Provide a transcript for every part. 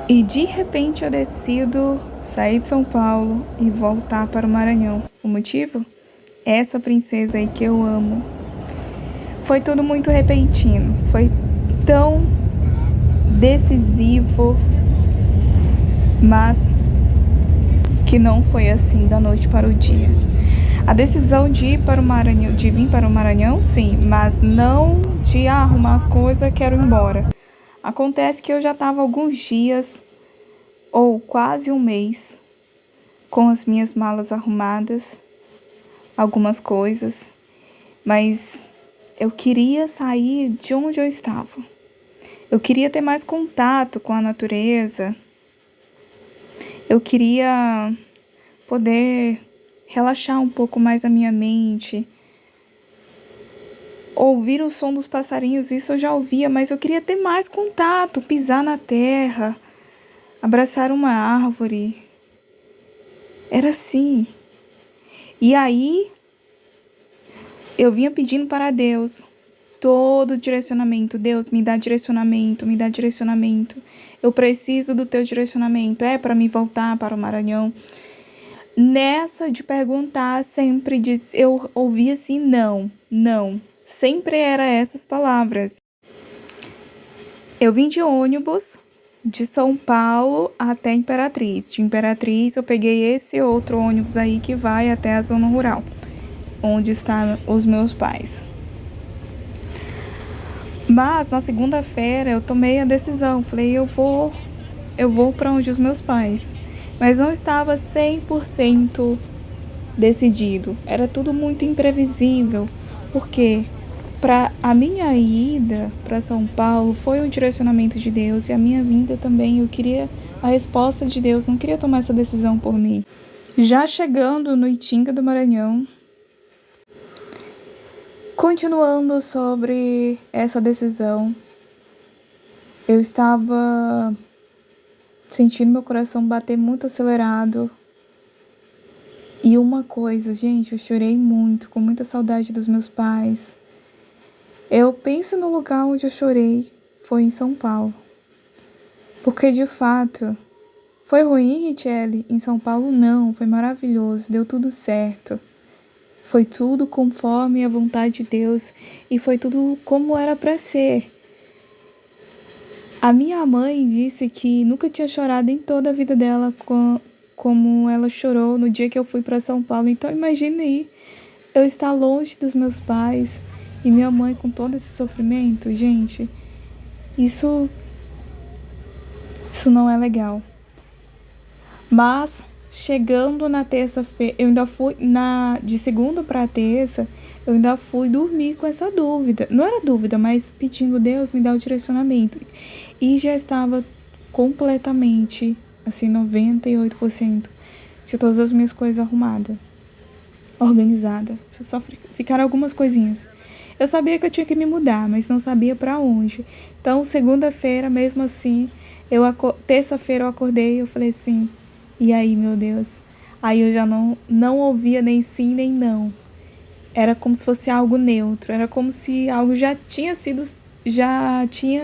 E de repente eu decido sair de São Paulo e voltar para o Maranhão. O motivo? Essa princesa aí que eu amo. Foi tudo muito repentino. Foi tão decisivo, mas que não foi assim da noite para o dia. A decisão de ir para o Maranhão, de vir para o Maranhão, sim, mas não de arrumar as coisas, quero ir embora. Acontece que eu já estava alguns dias ou quase um mês com as minhas malas arrumadas, algumas coisas, mas eu queria sair de onde eu estava. Eu queria ter mais contato com a natureza. Eu queria poder relaxar um pouco mais a minha mente. Ouvir o som dos passarinhos, isso eu já ouvia, mas eu queria ter mais contato, pisar na terra, abraçar uma árvore. Era assim. E aí, eu vinha pedindo para Deus todo o direcionamento. Deus, me dá direcionamento, me dá direcionamento. Eu preciso do teu direcionamento. É para me voltar para o Maranhão. Nessa de perguntar, sempre eu ouvia assim, não, não. Sempre era essas palavras. Eu vim de ônibus de São Paulo até Imperatriz. De Imperatriz eu peguei esse outro ônibus aí que vai até a zona rural, onde estão os meus pais. Mas na segunda-feira eu tomei a decisão, falei, eu vou para onde os meus pais. Mas não estava 100% decidido, era tudo muito imprevisível, porque para a minha ida para São Paulo foi um direcionamento de Deus e a minha vinda também, eu queria a resposta de Deus, não queria tomar essa decisão por mim. Já chegando no Itinga do Maranhão, continuando sobre essa decisão, eu estava sentindo meu coração bater muito acelerado. E uma coisa, gente, eu chorei muito, com muita saudade dos meus pais. Eu penso no lugar onde eu chorei, foi em São Paulo. Porque de fato, foi ruim, Richelle? Em São Paulo não, foi maravilhoso, deu tudo certo. Foi tudo conforme a vontade de Deus e foi tudo como era para ser. A minha mãe disse que nunca tinha chorado em toda a vida dela como ela chorou no dia que eu fui para São Paulo. Então imagine aí, eu estar longe dos meus pais e minha mãe com todo esse sofrimento. Gente, isso não é legal. Mas chegando na terça-feira, eu ainda fui de segunda para terça, eu ainda fui dormir com essa dúvida. Não era dúvida, mas pedindo Deus me dá o direcionamento. E já estava completamente, assim, 98% de todas as minhas coisas arrumadas, organizada. Só ficaram algumas coisinhas. Eu sabia que eu tinha que me mudar, mas não sabia para onde. Então, segunda-feira, mesmo assim, terça-feira eu acordei e eu falei assim, e aí, meu Deus? Aí eu já não ouvia nem sim, nem não. Era como se fosse algo neutro. Era como se algo já tinha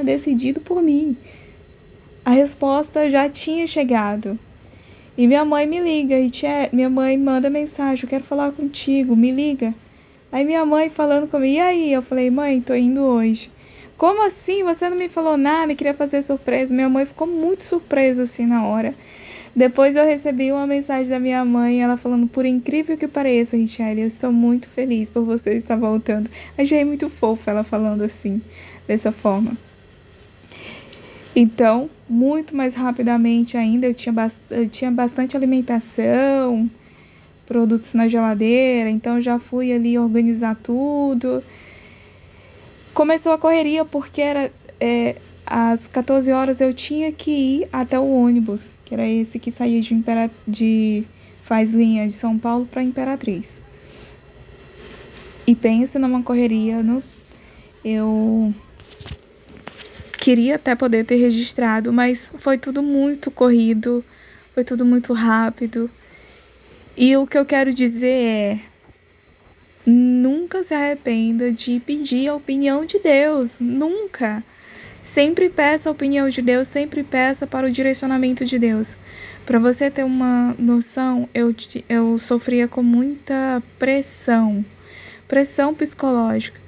decidido por mim. A resposta já tinha chegado. E minha mãe me liga, minha mãe manda mensagem, eu quero falar contigo, me liga. Aí minha mãe falando comigo, e aí? Eu falei, mãe, tô indo hoje. Como assim? Você não me falou nada, queria fazer surpresa. Minha mãe ficou muito surpresa assim na hora. Depois eu recebi uma mensagem da minha mãe, ela falando, por incrível que pareça, Richelle, eu estou muito feliz por você estar voltando. Achei muito fofo ela falando assim, dessa forma. Então, muito mais rapidamente ainda, eu tinha bastante alimentação, produtos na geladeira, então já fui ali organizar tudo. Começou a correria porque às 14 horas eu tinha que ir até o ônibus, que era esse que saía faz linha de São Paulo para Imperatriz. E pensa numa correria, eu queria até poder ter registrado, mas foi tudo muito corrido, foi tudo muito rápido. E o que eu quero dizer é, nunca se arrependa de pedir a opinião de Deus, nunca. Sempre peça a opinião de Deus, sempre peça para o direcionamento de Deus. Para você ter uma noção, eu sofria com muita pressão psicológica.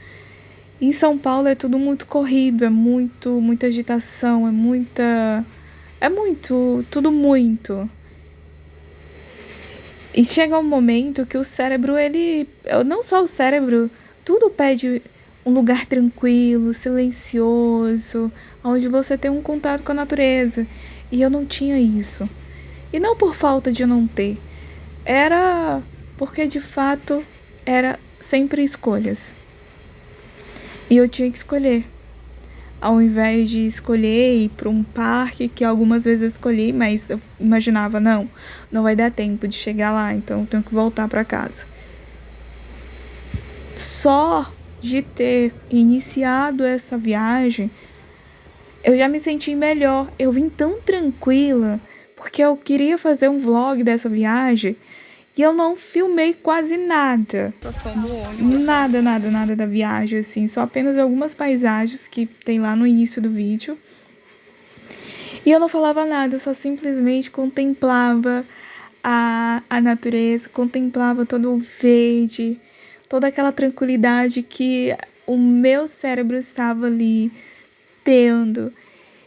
Em São Paulo é tudo muito corrido, muita agitação, tudo muito. E chega um momento que o cérebro, não só o cérebro, tudo pede um lugar tranquilo, silencioso, onde você tem um contato com a natureza. E eu não tinha isso. E não por falta de não ter. Era porque, de fato, era sempre escolhas. E eu tinha que escolher. Ao invés de escolher ir para um parque, que algumas vezes eu escolhi, mas eu imaginava, não vai dar tempo de chegar lá, então eu tenho que voltar para casa. Só de ter iniciado essa viagem, eu já me senti melhor. Eu vim tão tranquila, porque eu queria fazer um vlog dessa viagem e eu não filmei quase nada. Nada da viagem, assim. Só apenas algumas paisagens que tem lá no início do vídeo. E eu não falava nada, eu só simplesmente contemplava a natureza, contemplava todo o verde, toda aquela tranquilidade que o meu cérebro estava ali tendo.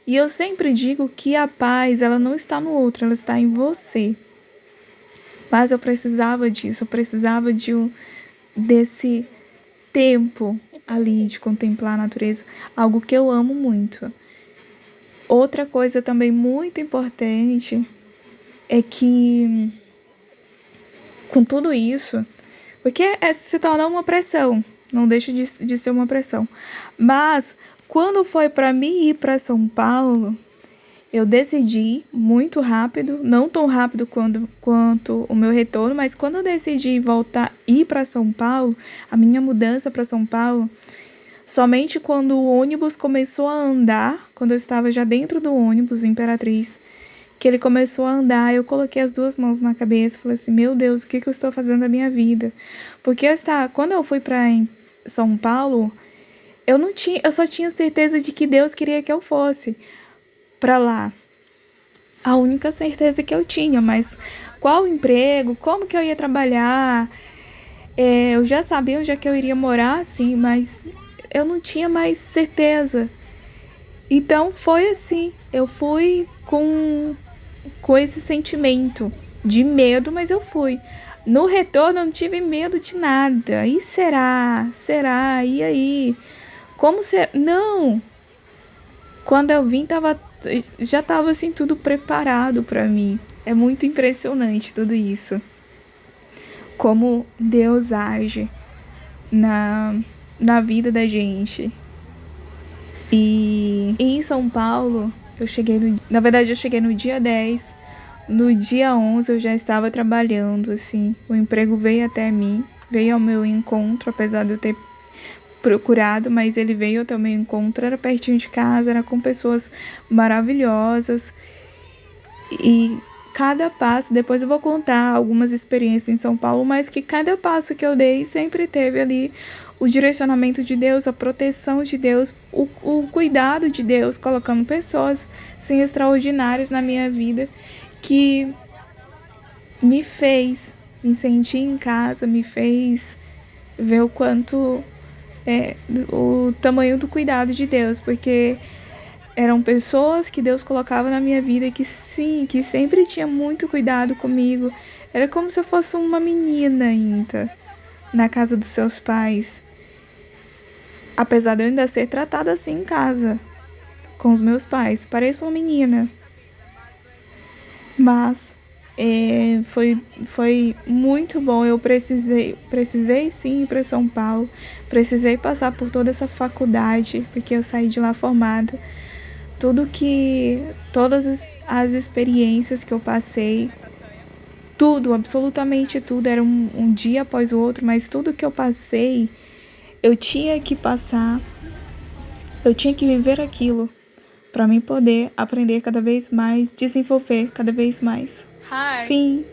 E eu sempre digo que a paz, ela não está no outro, ela está em você. Mas eu precisava disso, eu precisava desse tempo ali de contemplar a natureza, algo que eu amo muito. Outra coisa também muito importante é que, com tudo isso, porque se torna uma pressão, não deixa de ser uma pressão. Mas, quando foi para mim ir para São Paulo, eu decidi muito rápido, não tão rápido quanto o meu retorno, mas quando eu decidi ir para São Paulo, a minha mudança para São Paulo, somente quando o ônibus começou a andar, quando eu estava já dentro do ônibus Imperatriz, que ele começou a andar, eu coloquei as duas mãos na cabeça e falei assim, meu Deus, o que eu estou fazendo da minha vida? Porque quando eu fui para São Paulo, eu só tinha certeza de que Deus queria que eu fosse para lá. A única certeza que eu tinha, mas qual emprego, como que eu ia trabalhar, eu já sabia onde é que eu iria morar, sim, mas eu não tinha mais certeza. Então foi assim, eu fui com esse sentimento de medo, mas eu fui. No retorno eu não tive medo de nada. E será? E aí? Como será? Não! Quando eu vim, já estava assim tudo preparado para mim. É muito impressionante tudo isso. Como Deus age na vida da gente. E em São Paulo, eu cheguei no dia 10. No dia 11 eu já estava trabalhando, assim. O emprego veio até mim, veio ao meu encontro, apesar de eu ter procurado, mas ele veio ao meu encontro, era pertinho de casa, era com pessoas maravilhosas. E cada passo, depois eu vou contar algumas experiências em São Paulo, mas que cada passo que eu dei sempre teve ali o direcionamento de Deus, a proteção de Deus, o cuidado de Deus, colocando pessoas assim, extraordinárias na minha vida, que me fez me sentir em casa, me fez ver o quanto o tamanho do cuidado de Deus, porque eram pessoas que Deus colocava na minha vida que sempre tinha muito cuidado comigo. Era como se eu fosse uma menina ainda na casa dos seus pais. Apesar de eu ainda ser tratada assim em casa, com os meus pais. Pareço uma menina. Mas foi muito bom. Eu precisei sim ir para São Paulo. Precisei passar por toda essa faculdade, porque eu saí de lá formada. Todas as experiências que eu passei, tudo, absolutamente tudo, era um dia após o outro, mas tudo que eu passei, eu tinha que passar, eu tinha que viver aquilo, para mim poder aprender cada vez mais, desenvolver cada vez mais. Fim.